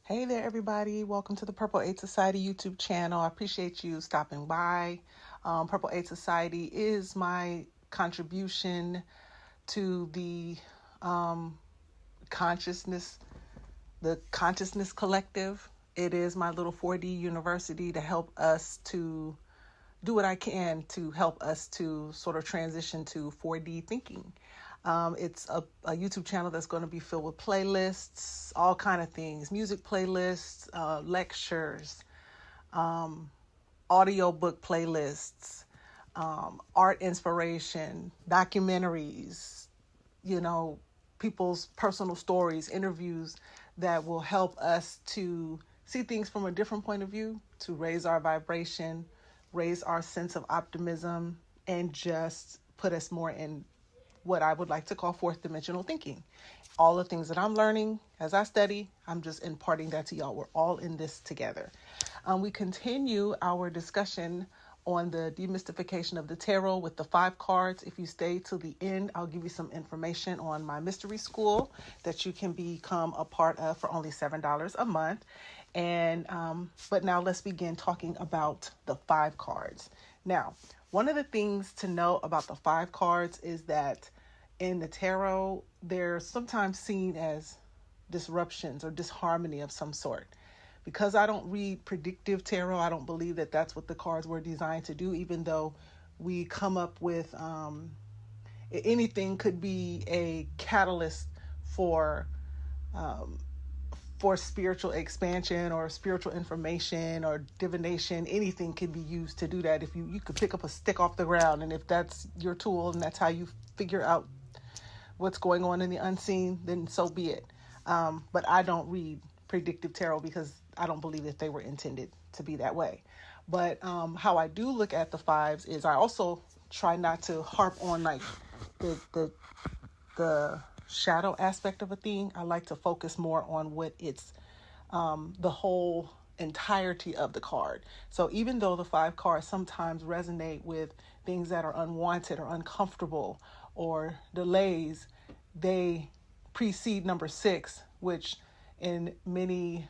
Hey there, everybody. Welcome to the Purple Aid Society YouTube channel. I appreciate you stopping by. Purple Aid Society is my contribution to um, consciousness, the Consciousness Collective. It is my little 4D university to help us to do what I can to help us to sort of transition to 4D thinking. It's a YouTube channel that's going to be filled with playlists, all kind of things, music playlists, lectures, audio book playlists, art inspiration, documentaries, people's personal stories, interviews that will help us to see things from a different point of view, to raise our vibration, raise our sense of optimism, and just put us more in what I would like to call fourth dimensional thinking. All the things that I'm learning as I study, I'm just imparting that to y'all. We're all in this together. We continue our discussion on the demystification of the tarot with the 5 cards. If you stay till the end, I'll give you some information on my mystery school that you can become a part of for only $7 a month. And but now let's begin talking about the 5 cards. Now, one of the things to know about the 5 cards is that in the tarot, they're sometimes seen as disruptions or disharmony of some sort. Because I don't read predictive tarot, I don't believe that that's what the cards were designed to do, even though we come up with anything could be a catalyst for spiritual expansion or spiritual information or divination. Anything can be used to do that. If you could pick up a stick off the ground, and if that's your tool and that's how you figure out what's going on in the unseen, then so be it. But I don't read predictive tarot because I don't believe that they were intended to be that way. But how I do look at the 5s is I also try not to harp on like the shadow aspect of a thing. I like to focus more on what it's the whole entirety of the card. So even though the 5 cards sometimes resonate with things that are unwanted or uncomfortable or delays, they precede number 6, which in many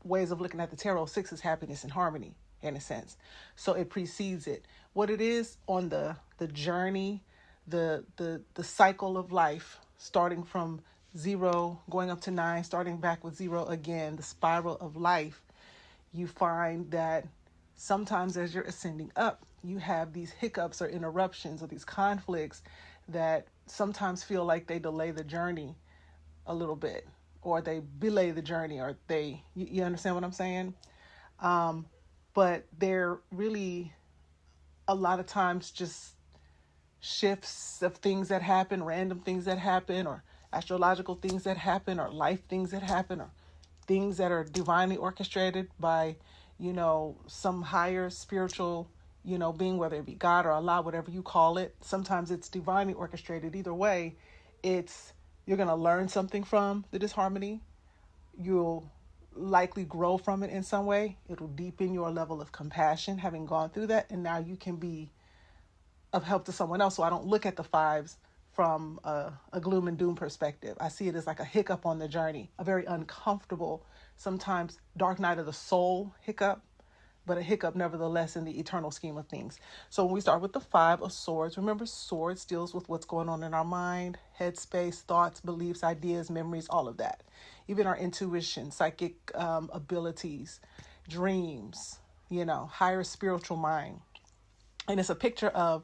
ways of looking at the tarot, 6 is happiness and harmony in a sense. So it precedes it. What it is on the journey, the cycle of life, starting from 0, going up to 9, starting back with 0 again, the spiral of life, you find that sometimes as you're ascending up, you have these hiccups or interruptions or these conflicts that sometimes feel like they delay the journey a little bit, or they belay the journey, or you understand what I'm saying? But they're really a lot of times just shifts of things that happen, random things that happen, or astrological things that happen, or life things that happen, or things that are divinely orchestrated by, some higher spiritual, being, whether it be God or Allah, whatever you call it. Sometimes it's divinely orchestrated. Either way, you're going to learn something from the disharmony. You'll likely grow from it in some way. It'll deepen your level of compassion, having gone through that. And now you can be of help to someone else. So I don't look at the 5s from a gloom and doom perspective. I see it as like a hiccup on the journey, a very uncomfortable, sometimes dark night of the soul hiccup, but a hiccup nevertheless in the eternal scheme of things. So when we start with the 5 of Swords, remember Swords deals with what's going on in our mind, headspace, thoughts, beliefs, ideas, memories, all of that. Even our intuition, psychic abilities, dreams, higher spiritual mind. And it's a picture of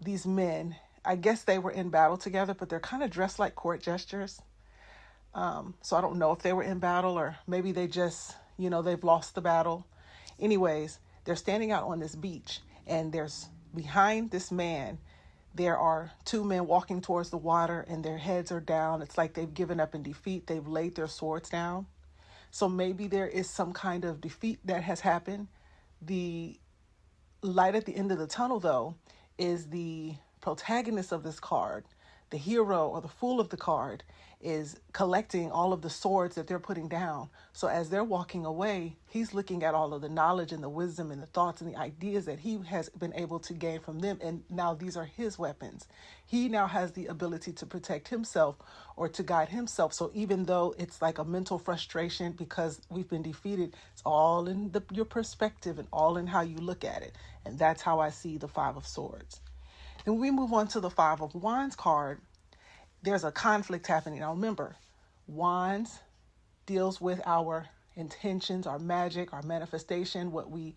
these men. I guess they were in battle together, but they're kind of dressed like court jesters. So I don't know if they were in battle, or maybe they just, they've lost the battle. Anyways, they're standing out on this beach, and there's behind this man, there are 2 men walking towards the water, and their heads are down. It's like they've given up in defeat. They've laid their swords down. So maybe there is some kind of defeat that has happened. The light at the end of the tunnel, though, is the protagonist of this card, The hero or the fool of the card is collecting all of the swords that they're putting down. So as they're walking away, he's looking at all of the knowledge and the wisdom and the thoughts and the ideas that he has been able to gain from them. And now these are his weapons. He now has the ability to protect himself or to guide himself. So even though it's like a mental frustration because we've been defeated, it's all in your perspective and all in how you look at it. And that's how I see the Five of Swords. Then we move on to the Five of Wands card. There's a conflict happening. Now remember, Wands deals with our intentions, our magic, our manifestation, what we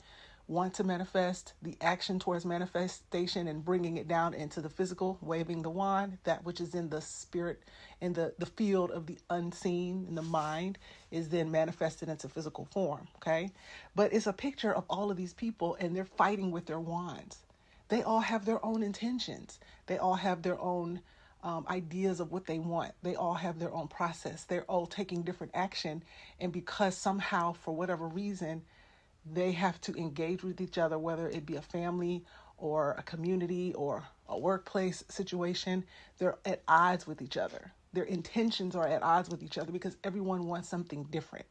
want to manifest, the action towards manifestation and bringing it down into the physical, waving the wand, that which is in the spirit, in the field of the unseen, in the mind, is then manifested into physical form, okay? But it's a picture of all of these people and they're fighting with their wands. They all have their own intentions. They all have their own ideas of what they want. They all have their own process. They're all taking different action. And because somehow, for whatever reason, they have to engage with each other, whether it be a family or a community or a workplace situation, they're at odds with each other. Their intentions are at odds with each other because everyone wants something different,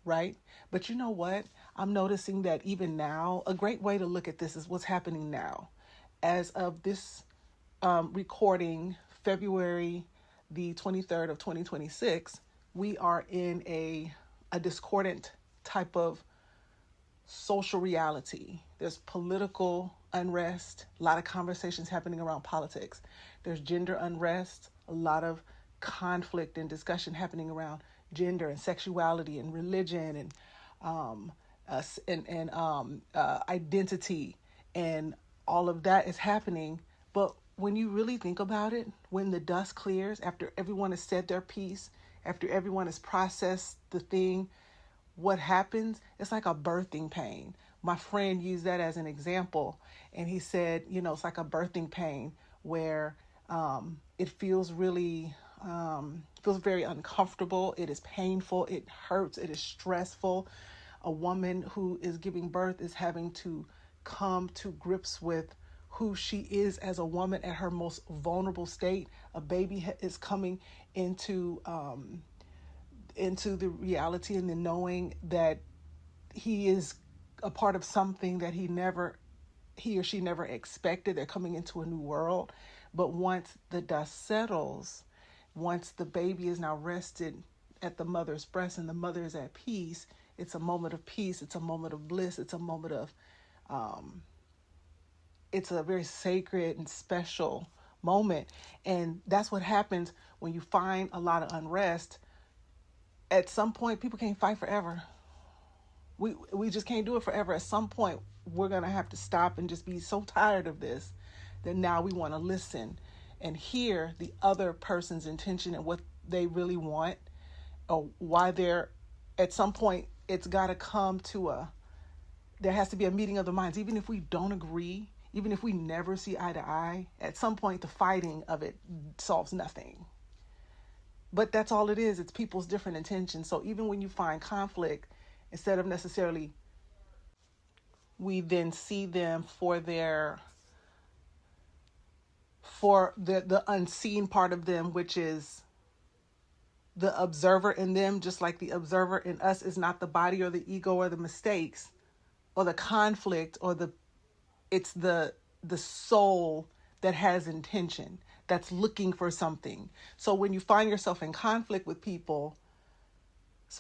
right? But you know what? I'm noticing that even now, a great way to look at this is what's happening now. As of this recording, February the 23rd of 2026, we are in a discordant type of social reality. There's political unrest, a lot of conversations happening around politics. There's gender unrest, a lot of conflict and discussion happening around gender and sexuality and religion and identity, and all of that is happening. But when you really think about it, when the dust clears, after everyone has said their piece, after everyone has processed the thing, what happens? It's like a birthing pain. My friend used that as an example, and he said, it's like a birthing pain where it feels really, feels very uncomfortable. It is painful. It hurts. It is stressful. A woman who is giving birth is having to come to grips with who she is as a woman at her most vulnerable state. A baby is coming into the reality and the knowing that he is a part of something that he or she never expected. They're coming into a new world. But once the dust settles, once the baby is now rested at the mother's breast and the mother is at peace, it's a moment of peace. It's a moment of bliss. It's a moment of, it's a very sacred and special moment. And that's what happens when you find a lot of unrest. At some point, people can't fight forever. We just can't do it forever. At some point, we're going to have to stop and just be so tired of this that now we want to listen and hear the other person's intention and what they really want, or why they're, at some point, it's got to come to there has to be a meeting of the minds. Even if we don't agree, even if we never see eye to eye, at some point, the fighting of it solves nothing. But that's all it is. It's people's different intentions. So even when you find conflict, instead of necessarily, we then see them for the unseen part of them, which is the observer in them, just like the observer in us is not the body or the ego or the mistakes or the conflict or it's the soul that has intention, that's looking for something. So when you find yourself in conflict with people,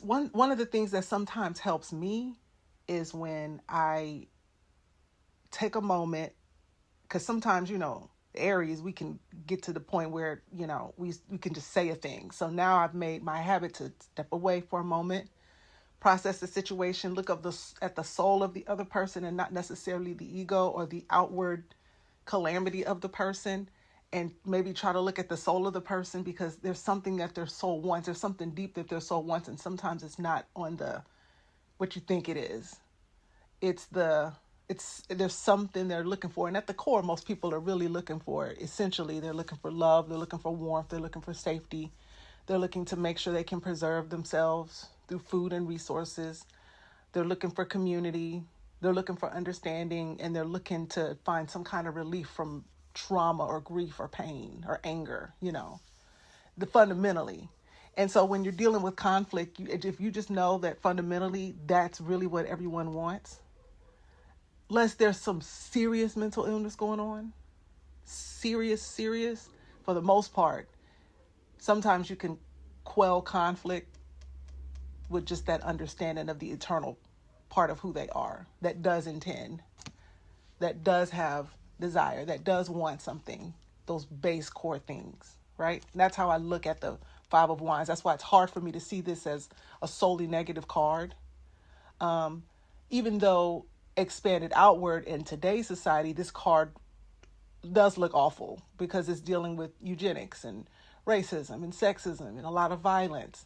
one of the things that sometimes helps me is when I take a moment, because sometimes, Aries, we can get to the point where, we can just say a thing. So now I've made my habit to step away for a moment, process the situation, look at the soul of the other person and not necessarily the ego or the outward calamity of the person, and maybe try to look at the soul of the person, because there's something that their soul wants. There's something deep that their soul wants, and sometimes it's not on what you think it is. There's something they're looking for, and at the core, most people are really looking for, essentially, they're looking for love, they're looking for warmth, they're looking for safety, they're looking to make sure they can preserve themselves through food and resources, they're looking for community, they're looking for understanding, and they're looking to find some kind of relief from trauma or grief or pain or anger, fundamentally. And so when you're dealing with conflict, if you just know that fundamentally that's really what everyone wants, unless there's some serious mental illness going on, serious, for the most part, sometimes you can quell conflict with just that understanding of the eternal part of who they are, that does intend, that does have desire, that does want something, those base core things, right? And that's how I look at the Five of Wands. That's why it's hard for me to see this as a solely negative card. Even though expanded outward in today's society, this card does look awful because it's dealing with eugenics and racism and sexism and a lot of violence.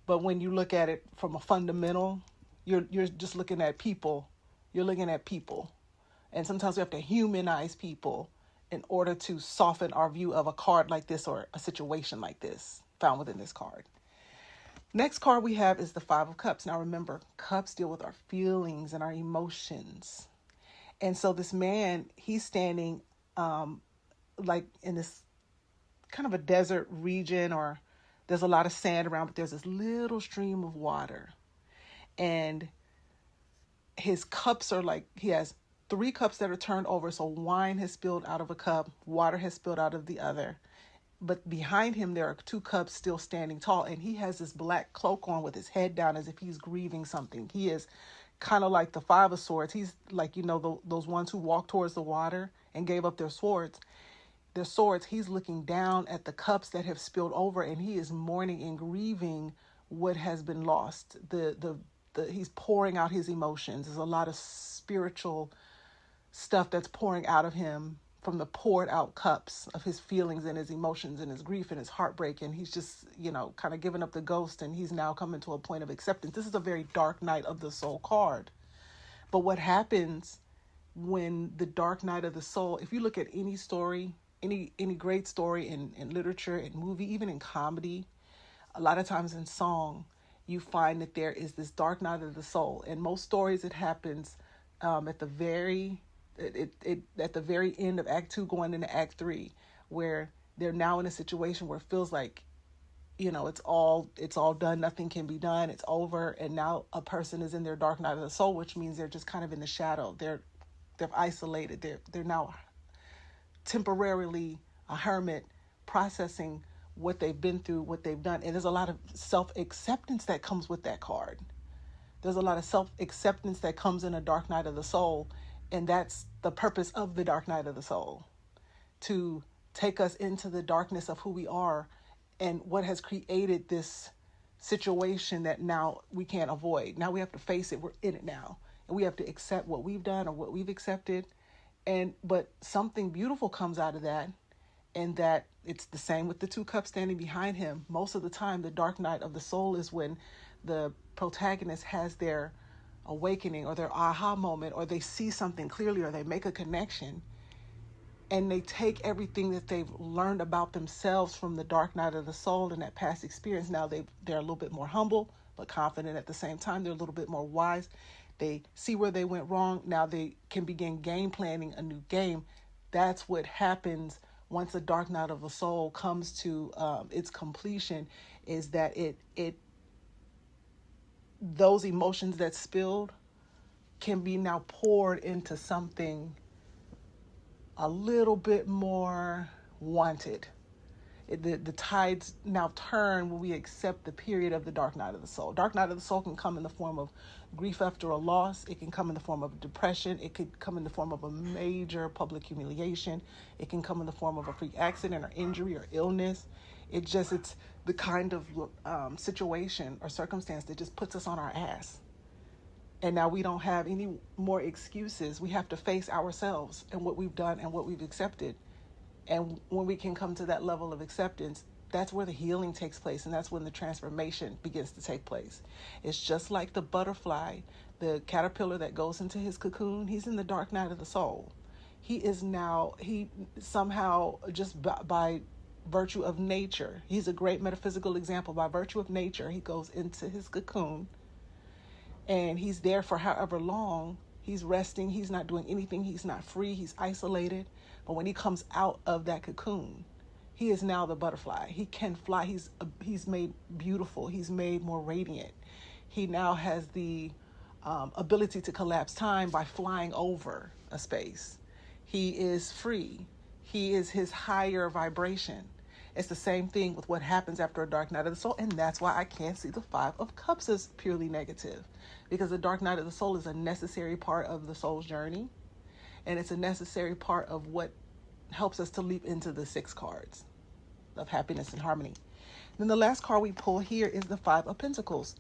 But when you look at it from a fundamental, you're just looking at people. You're looking at people. And sometimes we have to humanize people in order to soften our view of a card like this or a situation like this found within this card. Next card we have is the Five of Cups. Now remember, cups deal with our feelings and our emotions. And so this man, he's standing like in this kind of a desert region, or there's a lot of sand around, but there's this little stream of water. And his cups are like, he has 3 cups that are turned over. So wine has spilled out of a cup, water has spilled out of the other. But behind him, there are 2 cups still standing tall. And he has this black cloak on with his head down as if he's grieving something. He is kind of like the Five of Swords. He's like, those ones who walked towards the water and gave up their swords. He's looking down at the cups that have spilled over, and he is mourning and grieving what has been lost. He's pouring out his emotions. There's a lot of spiritual stuff that's pouring out of him from the poured out cups of his feelings and his emotions and his grief and his heartbreak. And he's just, kind of giving up the ghost, and he's now coming to a point of acceptance. This is a very dark night of the soul card. But what happens when the dark night of the soul, if you look at any story, any great story in literature, in movie, even in comedy, a lot of times in song, you find that there is this dark night of the soul. In most stories, it happens at the very end of Act 2 going into Act 3, where they're now in a situation where it feels like, it's all done, nothing can be done, it's over, and now a person is in their dark night of the soul, which means they're just kind of in the shadow. They're isolated. They're now temporarily a hermit, processing what they've been through, what they've done. And there's a lot of self-acceptance that comes with that card. There's a lot of self-acceptance that comes in a dark night of the soul. And that's the purpose of the dark night of the soul, to take us into the darkness of who we are and what has created this situation that now we can't avoid. Now we have to face it. We're in it now. And we have to accept what we've done or what we've accepted. But something beautiful comes out of that, and that it's the same with the 2 cups standing behind him. Most of the time, the dark night of the soul is when the protagonist has their awakening or their aha moment, or they see something clearly, or they make a connection, and they take everything that they've learned about themselves from the dark night of the soul and that past experience. Now they're a little bit more humble, but confident at the same time. They're a little bit more wise. They see where they went wrong. Now they can begin game planning a new game. That's what happens once the dark night of the soul comes to its completion, is that those emotions that spilled can be now poured into something a little bit more wanted. The tides now turn when we accept the period of the dark night of the soul. Dark night of the soul can come in the form of grief after a loss. It can come in the form of depression. It could come in the form of a major public humiliation. It can come in the form of a freak accident or injury or illness. It's the kind of situation or circumstance that just puts us on our ass. And now we don't have any more excuses. We have to face ourselves and what we've done and what we've accepted. And when we can come to that level of acceptance, that's where the healing takes place, and that's when the transformation begins to take place. It's just like the butterfly, the caterpillar that goes into his cocoon. He's in the dark night of the soul. He somehow, just by virtue of nature, he's a great metaphysical example. By virtue of nature, he goes into his cocoon, and he's there for however long. He's resting. He's not doing anything. He's not free. He's isolated. But when he comes out of that cocoon, he is now the butterfly. He can fly. He's made beautiful. He's made more radiant. He now has the ability to collapse time by flying over a space. He is free. He is his higher vibration. It's the same thing with what happens after a dark night of the soul. And that's why I can't see the Five of Cups as purely negative, because the dark night of the soul is a necessary part of the soul's journey. And it's a necessary part of what helps us to leap into the 6 cards of happiness and harmony. Then the last card we pull here is the Five of Pentacles.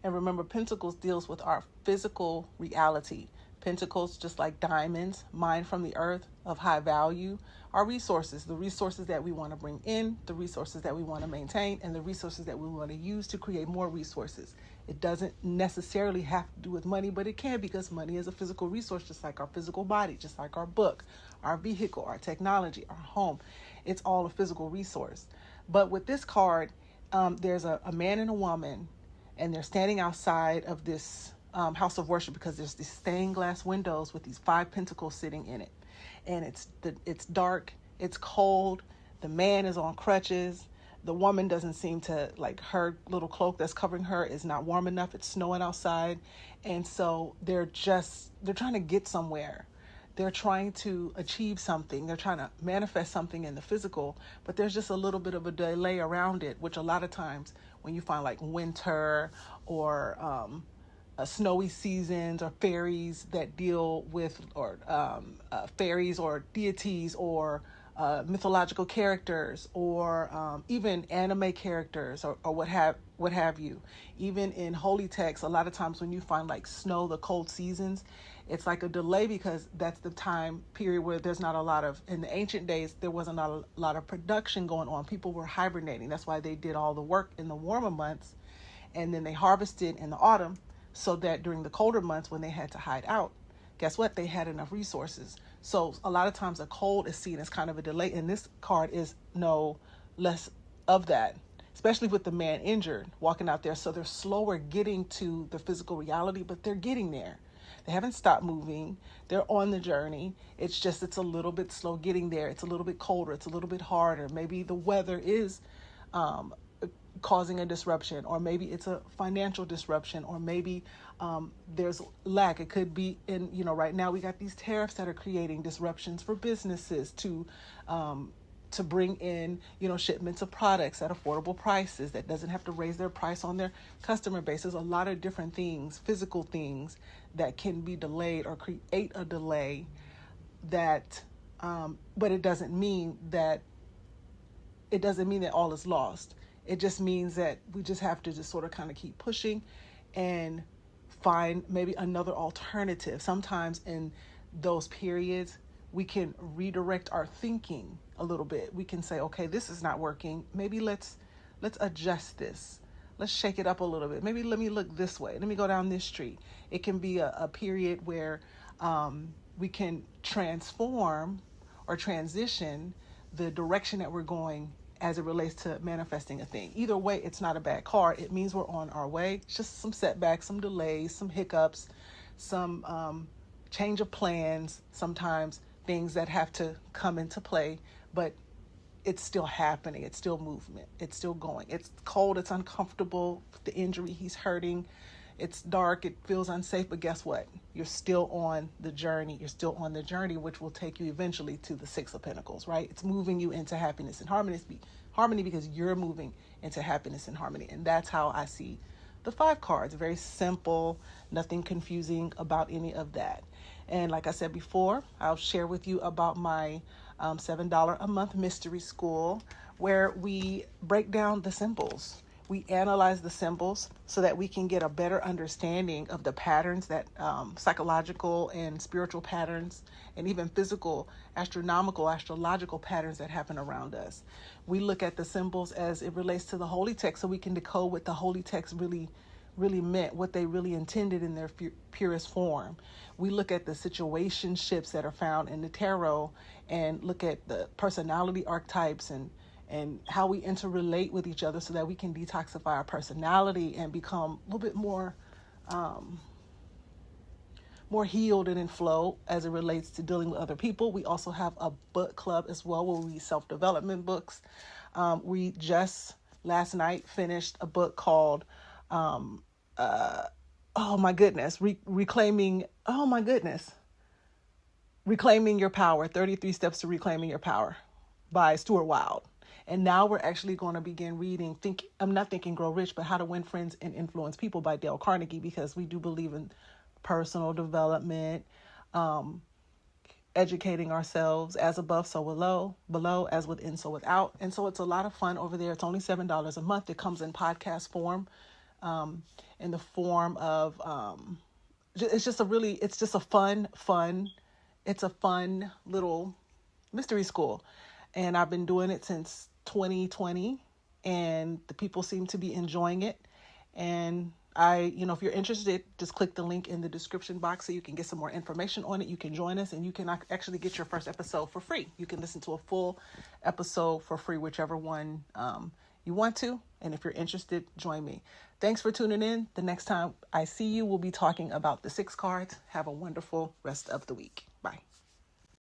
And remember, Pentacles deals with our physical reality. Pentacles, just like diamonds, mined from the earth, of high value, are resources. The resources that we want to bring in, the resources that we want to maintain, and the resources that we want to use to create more resources. It doesn't necessarily have to do with money, but it can, because money is a physical resource, just like our physical body, just like our book, our vehicle, our technology, our home. It's all a physical resource. But with this card, there's a man and a woman, and they're standing outside of this house of worship, because there's these stained glass windows with these 5 pentacles sitting in it. And it's dark, it's cold, the man is on crutches, the woman doesn't seem to, like, her little cloak that's covering her is not warm enough, it's snowing outside. And so they're trying to get somewhere. They're trying to achieve something. They're trying to manifest something in the physical, but there's just a little bit of a delay around it, which a lot of times when you find like winter or snowy seasons, or fairies that deal with, or fairies or deities, or mythological characters, or even anime characters, or what have you. Even in holy texts, a lot of times when you find like snow, the cold seasons, it's like a delay, because that's the time period where there's not a lot of, in the ancient days, there wasn't a lot of production going on. People were hibernating. That's why they did all the work in the warmer months, and then they harvested in the autumn, so that during the colder months when they had to hide out, guess what? They had enough resources. So a lot of times a cold is seen as kind of a delay, and this card is no less of that, especially with the man injured walking out there. So they're slower getting to the physical reality, but they're getting there. They haven't stopped moving. They're on the journey. It's a little bit slow getting there. It's a little bit colder. It's a little bit harder. Maybe the weather is causing a disruption, or maybe it's a financial disruption, or maybe there's lack. It could be right now we got these tariffs that are creating disruptions for businesses to bring in, shipments of products at affordable prices that doesn't have to raise their price on their customer base. There's a lot of different things, physical things, that can be delayed or create a delay that, but it doesn't mean that all is lost. It just means that we just have to just sort of kind of keep pushing and find maybe another alternative. Sometimes in those periods, we can redirect our thinking a little bit. We can say, okay, this is not working. Maybe let's adjust this. Let's shake it up a little bit. Maybe let me look this way. Let me go down this street. It can be a period where we can transform or transition the direction that we're going as it relates to manifesting a thing. Either way, it's not a bad card. It means we're on our way. It's just some setbacks, some delays, some hiccups, some change of plans, sometimes things that have to come into play, but it's still happening. It's still movement. It's still going. It's cold. It's uncomfortable. The injury, he's hurting. It's dark. It feels unsafe. But guess what? You're still on the journey. You're still on the journey, which will take you eventually to the 6 of Pentacles, right? It's moving you into happiness and harmony because you're moving into happiness and harmony. And that's how I see the 5 cards. Very simple, nothing confusing about any of that. And like I said before, I'll share with you about my $7 a month mystery school, where we break down the symbols. We analyze the symbols so that we can get a better understanding of the patterns that psychological and spiritual patterns, and even physical, astrological patterns that happen around us. We look at the symbols as it relates to the holy text, so we can decode what the holy text really meant, what they really intended in their purest form. We look at the situationships that are found in the tarot, and look at the personality archetypes and how we interrelate with each other so that we can detoxify our personality and become a little bit more more healed and in flow as it relates to dealing with other people. We also have a book club as well where we read self-development books. We just last night finished a book called oh my goodness, reclaiming your power, 33 steps to reclaiming your power by Stuart Wilde. And now we're actually going to begin reading I'm not thinking Grow Rich, but How to Win Friends and Influence People by Dale Carnegie, because we do believe in personal development, educating ourselves, as above, so below, as within, so without. And so it's a lot of fun over there. It's only $7 a month. It comes in podcast form, in the form of, it's just a fun little mystery school. And I've been doing it since 2020, and the people seem to be enjoying it. And if you're interested, just click the link in the description box so you can get some more information on it. You can join us, and you can actually get your first episode for free. You can listen to a full episode for free, whichever one you want to. And if you're interested, join me. Thanks for tuning in. The next time I see you, we'll be talking about the 6 cards. Have a wonderful rest of the week. Bye.